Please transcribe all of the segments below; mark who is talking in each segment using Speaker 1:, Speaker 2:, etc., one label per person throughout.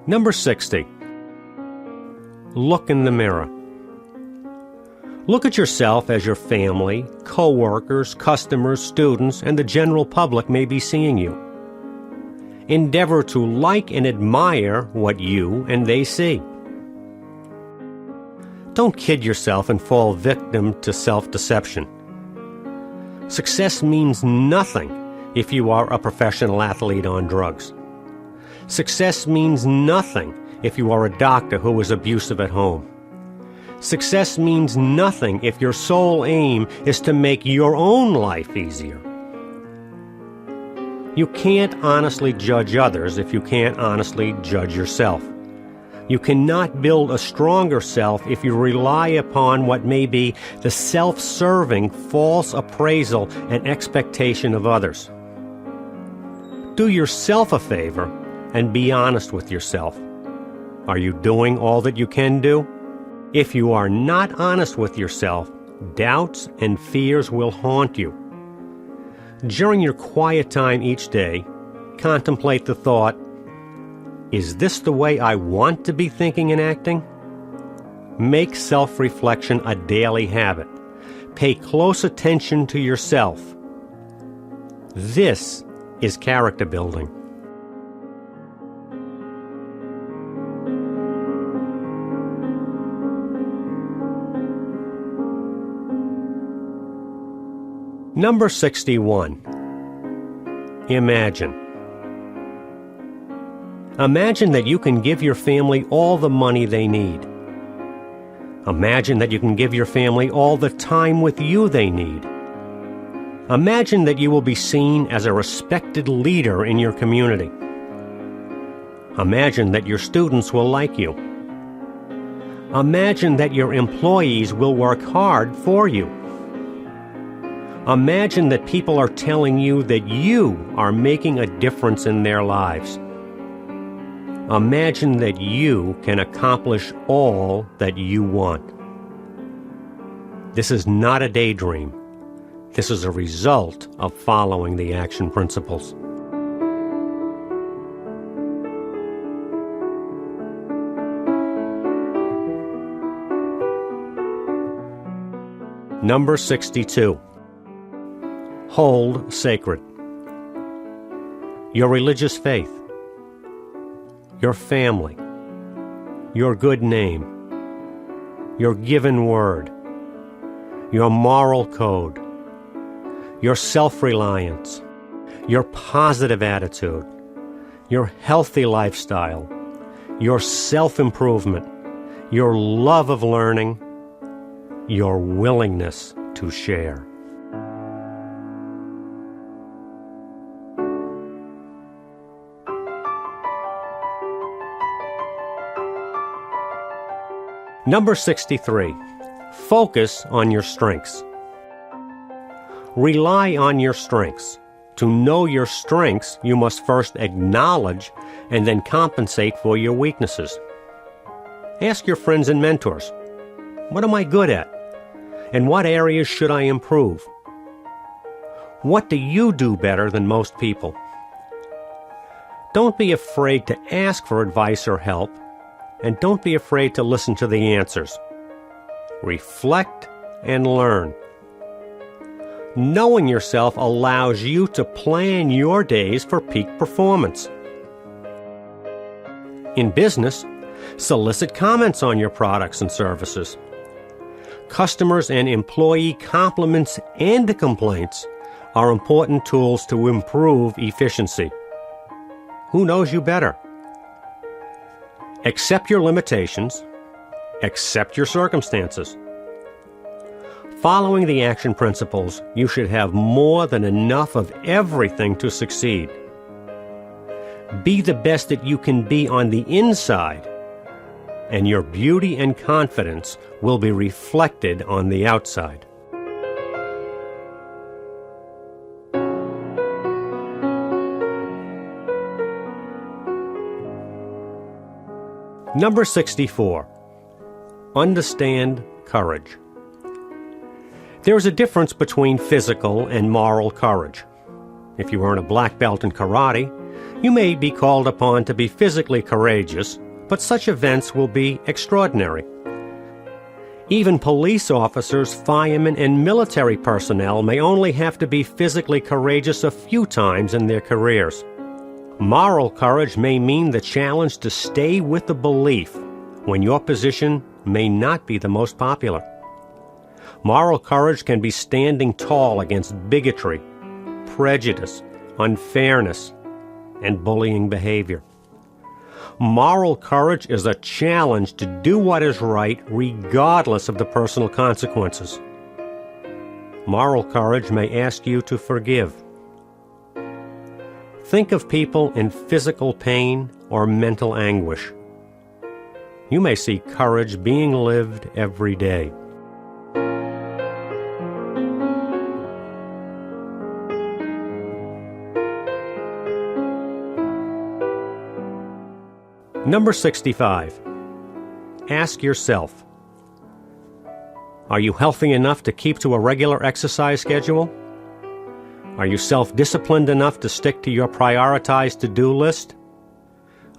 Speaker 1: Number 60. Look in the mirror. Look at yourself as your family, co-workers, customers, students, and the general public may be seeing you. Endeavor to like and admire what you and they see. Don't kid yourself and fall victim to self-deception. Success means nothing if you are a professional athlete on drugs. Success means nothing if you are a doctor who is abusive at home. Success means nothing if your sole aim is to make your own life easier. You can't honestly judge others if you can't honestly judge yourself. You cannot build a stronger self if you rely upon what may be the self-serving, false appraisal and expectation of others. Do yourself a favor and be honest with yourself. Are you doing all that you can do? If you are not honest with yourself, doubts and fears will haunt you. During your quiet time each day, contemplate the thought, is this the way I want to be thinking and acting? Make self-reflection a daily habit. Pay close attention to yourself. This is character building. Number 61. Imagine. Imagine that you can give your family all the money they need. Imagine that you can give your family all the time with you they need. Imagine that you will be seen as a respected leader in your community. Imagine that your students will like you. Imagine that your employees will work hard for you. Imagine that people are telling you that you are making a difference in their lives. Imagine that you can accomplish all that you want. This is not a daydream. This is a result of following the action principles. Number 62. Hold sacred. Your religious faith, your family, your good name, your given word, your moral code, your self-reliance, your positive attitude, your healthy lifestyle, your self-improvement, your love of learning, your willingness to share. Number 63. Focus on your strengths. Rely on your strengths. To know your strengths, you must first acknowledge and then compensate for your weaknesses. Ask your friends and mentors, what am I good at? And what areas should I improve? What do you do better than most people? Don't be afraid to ask for advice or help, and don't be afraid to listen to the answers. Reflect and learn. Knowing yourself allows you to plan your days for peak performance. In business, solicit comments on your products and services. Customers and employee compliments and complaints are important tools to improve efficiency. Who knows you better? Accept your limitations. Accept your circumstances. Following the action principles, you should have more than enough of everything to succeed. Be the best that you can be on the inside, and your beauty and confidence will be reflected on the outside. Number 64. Understand courage. There is a difference between physical and moral courage. If you earn a black belt in karate, You may be called upon to be physically courageous, but such events will be extraordinary. Even police officers, firemen, and military personnel may only have to be physically courageous a few times in their careers. Moral courage may mean the challenge to stay with the belief when your position may not be the most popular. Moral courage can be standing tall against bigotry, prejudice, unfairness, and bullying behavior. Moral courage is a challenge to do what is right regardless of the personal consequences. Moral courage may ask you to forgive. Think of people in physical pain or mental anguish. You may see courage being lived every day. Number 65. Ask yourself, are you healthy enough to keep to a regular exercise schedule? Are you self-disciplined enough to stick to your prioritized to-do list?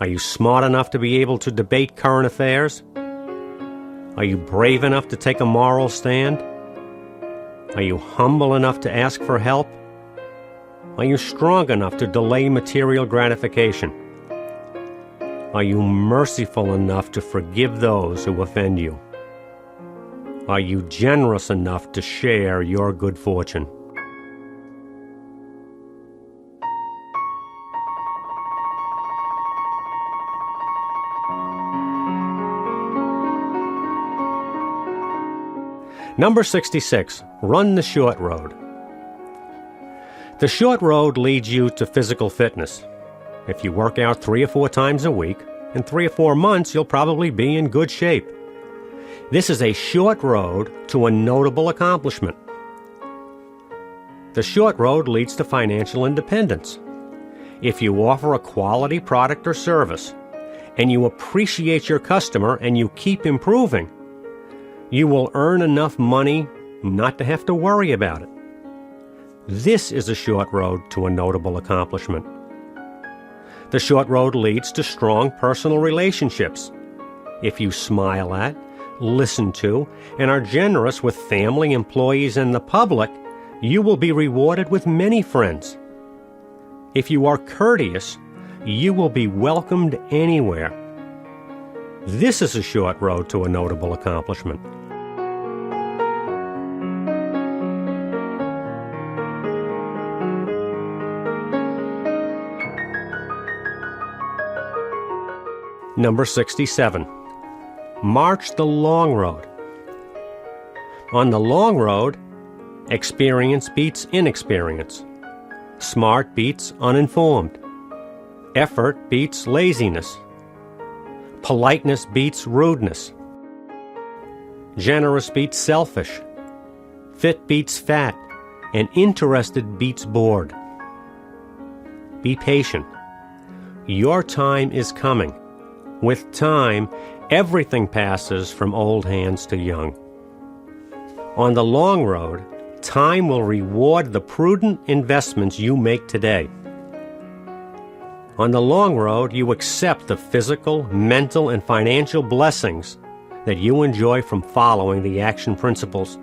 Speaker 1: Are you smart enough to be able to debate current affairs? Are you brave enough to take a moral stand? Are you humble enough to ask for help? Are you strong enough to delay material gratification? Are you merciful enough to forgive those who offend you? Are you generous enough to share your good fortune? Number 66. Run the short road. The short road leads you to physical fitness. If you work out 3 or 4 times a week, in 3 or 4 months you'll probably be in good shape. This is a short road to a notable accomplishment. The short road leads to financial independence. If you offer a quality product or service, and you appreciate your customer and you keep improving, you will earn enough money not to have to worry about it. This is a short road to a notable accomplishment. The short road leads to strong personal relationships. If you smile at, listen to, and are generous with family, employees, and the public, you will be rewarded with many friends. If you are courteous, you will be welcomed anywhere. This is a short road to a notable accomplishment. Number 67. March the long road. On the long road, experience beats inexperience. Smart beats uninformed. Effort beats laziness. Politeness beats rudeness. Generous beats selfish. Fit beats fat. And interested beats bored. Be patient. Your time is coming. With time, everything passes from old hands to young. On the long road, time will reward the prudent investments you make today. On the long road, you accept the physical, mental, and financial blessings that you enjoy from following the action principles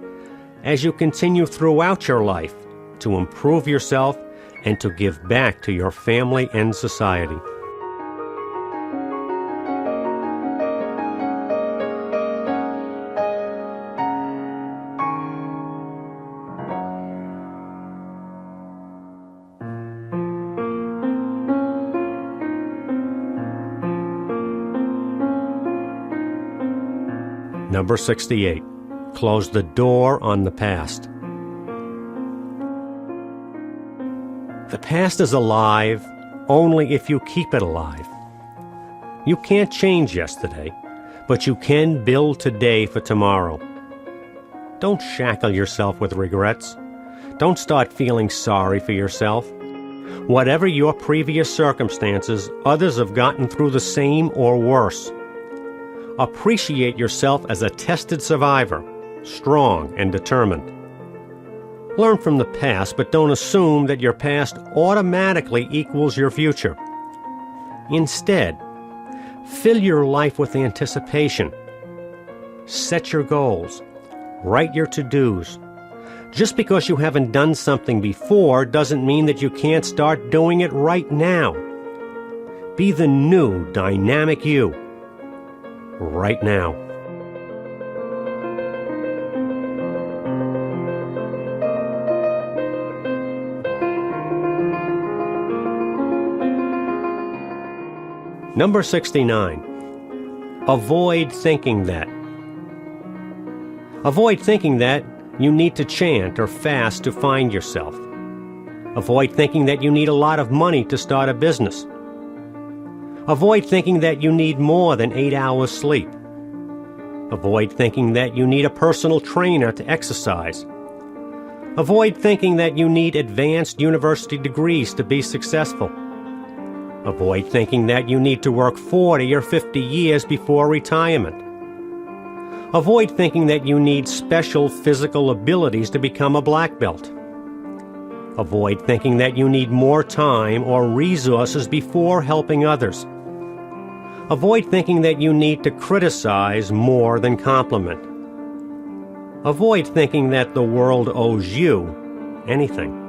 Speaker 1: as you continue throughout your life to improve yourself and to give back to your family and society. Number 68. Close the door on the past. The past is alive only if you keep it alive. You can't change yesterday, but you can build today for tomorrow. Don't shackle yourself with regrets. Don't start feeling sorry for yourself. Whatever your previous circumstances, others have gotten through the same or worse. Appreciate yourself as a tested survivor, strong and determined. Learn from the past, but don't assume that your past automatically equals your future. Instead, fill your life with anticipation. Set your goals. Write your to-dos. Just because you haven't done something before doesn't mean that you can't start doing it right now. Be the new, dynamic you. Right now. Number 69. Avoid thinking that. Avoid thinking that you need to chant or fast to find yourself. Avoid thinking that you need a lot of money to start a business. Avoid thinking that you need more than 8 hours sleep. Avoid thinking that you need a personal trainer to exercise. Avoid thinking that you need advanced university degrees to be successful. Avoid thinking that you need to work 40 or 50 years before retirement. Avoid thinking that you need special physical abilities to become a black belt. Avoid thinking that you need more time or resources before helping others. Avoid thinking that you need to criticize more than compliment. Avoid thinking that the world owes you anything.